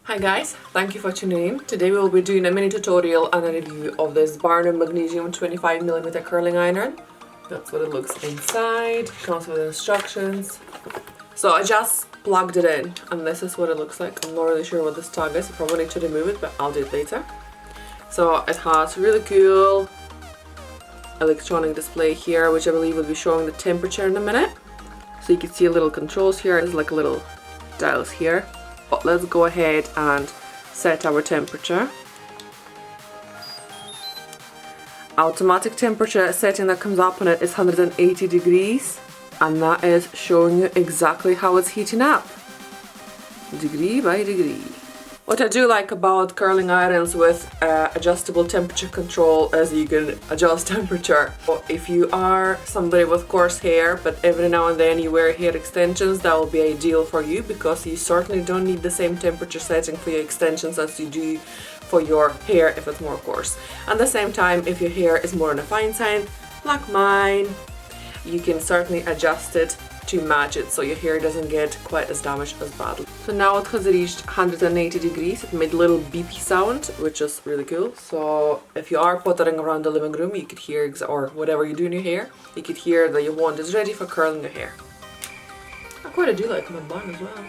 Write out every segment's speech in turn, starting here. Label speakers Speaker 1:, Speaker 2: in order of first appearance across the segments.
Speaker 1: Hi guys, thank you for tuning in. Today we will be doing a mini tutorial and a review of this Barnum Magnesium 25mm curling iron. That's what it looks inside. Comes with instructions. So I just plugged it in and this is what it looks like. I'm not really sure what this tag is. I probably need to remove it, but I'll do it later. So it has really cool electronic display here, which I believe will be showing the temperature in a minute. So you can see little controls here. There's like little dials here. But let's go ahead and set our temperature. Automatic temperature setting that comes up on it is 180 degrees, and that is showing you exactly how it's heating up, degree by degree. What I do like about curling irons with adjustable temperature control is you can adjust temperature. So if you are somebody with coarse hair but every now and then you wear hair extensions, that will be ideal for you because you certainly don't need the same temperature setting for your extensions as you do for your hair if it's more coarse. At the same time, if your hair is more on a fine side, like mine, you can certainly adjust it to match it so your hair doesn't get quite as damaged as badly. So now it has reached 180 degrees. It made a little beepy sound, which is really cool. So if you are pottering around the living room, you could hear, or whatever you do in your hair, you could hear that your wand is ready for curling your hair. I quite do like my bun as well.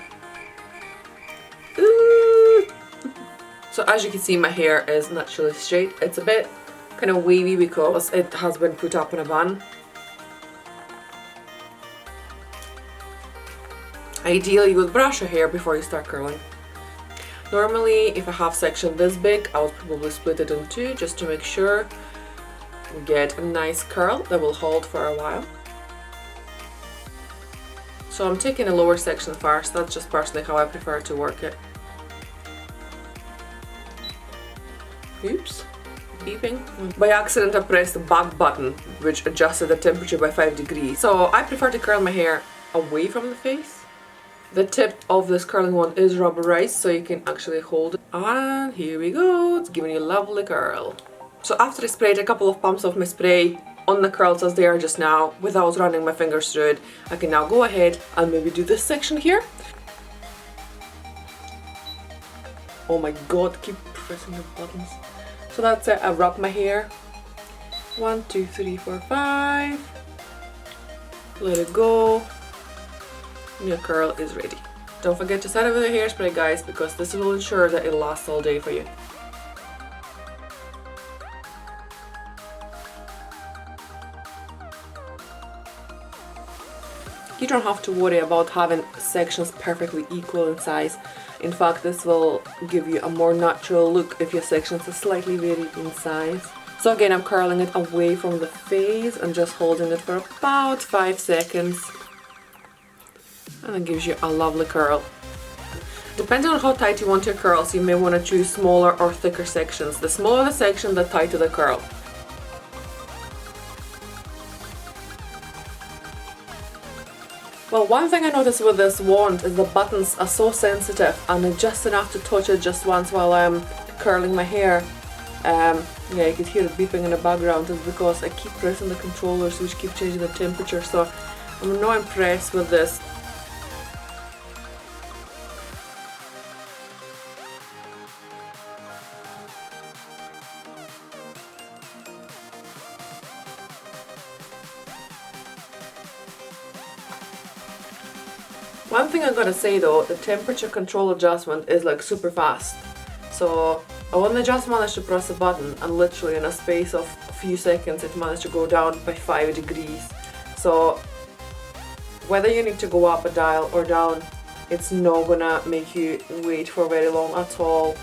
Speaker 1: Ooh. So as you can see, my hair is naturally straight. It's a bit kind of wavy because it has been put up in a bun. Ideally, you would brush your hair before you start curling. Normally, if I have section this big, I would probably split it in two just to make sure we get a nice curl that will hold for a while. So I'm taking a lower section first. That's just personally how I prefer to work it. Oops, beeping. By accident, I pressed the back button, which adjusted the temperature by 5 degrees. So I prefer to curl my hair away from the face. The tip of this curling wand is rubberized so you can actually hold it. And here we go, it's giving you a lovely curl. So after I sprayed a couple of pumps of my spray on the curls as they are just now, without running my fingers through it, I can now go ahead and maybe do this section here. Oh my god, keep pressing the buttons. So that's it, I wrap my hair. 1, 2, 3, 4, 5. Let it go. Your curl is ready. Don't forget to set it with a hairspray, guys, because this will ensure that it lasts all day for you. You don't have to worry about having sections perfectly equal in size. In fact, this will give you a more natural look if your sections are slightly varied in size. So again, I'm curling it away from the face and just holding it for about 5 seconds. And it gives you a lovely curl. Depending on how tight you want your curls, you may want to choose smaller or thicker sections. The smaller the section, the tighter the curl. Well, one thing I noticed with this wand is the buttons are so sensitive and it's just enough to touch it just once while I'm curling my hair. Yeah, you could hear it beeping in the background. It's because I keep pressing the controllers which keep changing the temperature, so I'm not impressed with this. One thing I gotta say though, the temperature control adjustment is like super fast. So I only just managed to press a button and literally in a space of a few seconds it managed to go down by 5 degrees. So whether you need to go up a dial or down, it's not gonna make you wait for very long at all.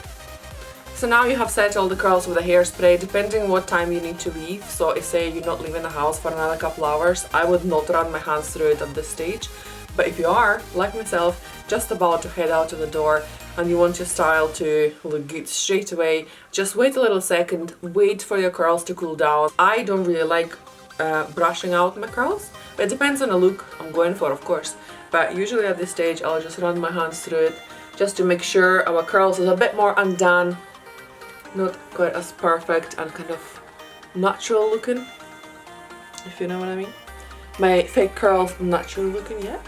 Speaker 1: So now you have set all the curls with a hairspray, depending on what time you need to leave. So if say you're not leaving the house for another couple hours, I would not run my hands through it at this stage. But if you are, like myself, just about to head out to the door and you want your style to look good straight away, just wait a little second, wait for your curls to cool down. I don't really like brushing out my curls, but it depends on the look I'm going for, of course. But usually at this stage I'll just run my hands through it just to make sure our curls is a bit more undone, not quite as perfect and kind of natural looking, if you know what I mean. My fake curls natural looking, yeah.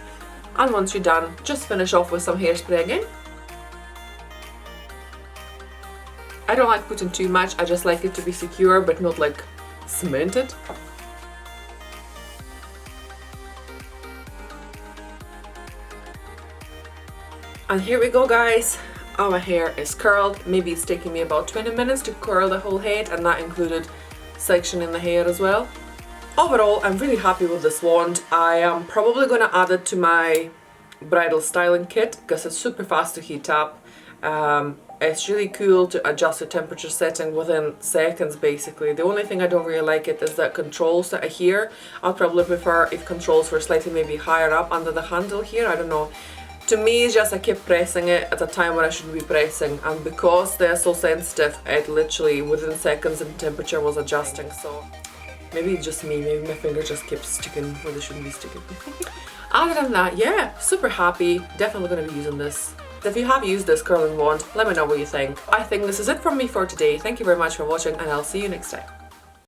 Speaker 1: And once you're done, just finish off with some hairspray again. I don't like putting too much, I just like it to be secure but not like cemented. And here we go, guys. Our hair is curled. Maybe it's taking me about 20 minutes to curl the whole head, and that included sectioning the hair as well. Overall, I'm really happy with this wand. I am probably going to add it to my bridal styling kit because it's super fast to heat up. It's really cool to adjust the temperature setting within seconds basically. The only thing I don't really like it is the controls that are here. I'd probably prefer if controls were slightly maybe higher up under the handle here, I don't know. To me, it's just I kept pressing it at a time when I shouldn't be pressing, and because they're so sensitive, it literally within seconds the temperature was adjusting. So maybe it's just me, maybe my finger just kept sticking where they shouldn't be sticking. Other than that, yeah, super happy, definitely going to be using this. If you have used this curling wand, let me know what you think. I think this is it from me for today. Thank you very much for watching, and I'll see you next time.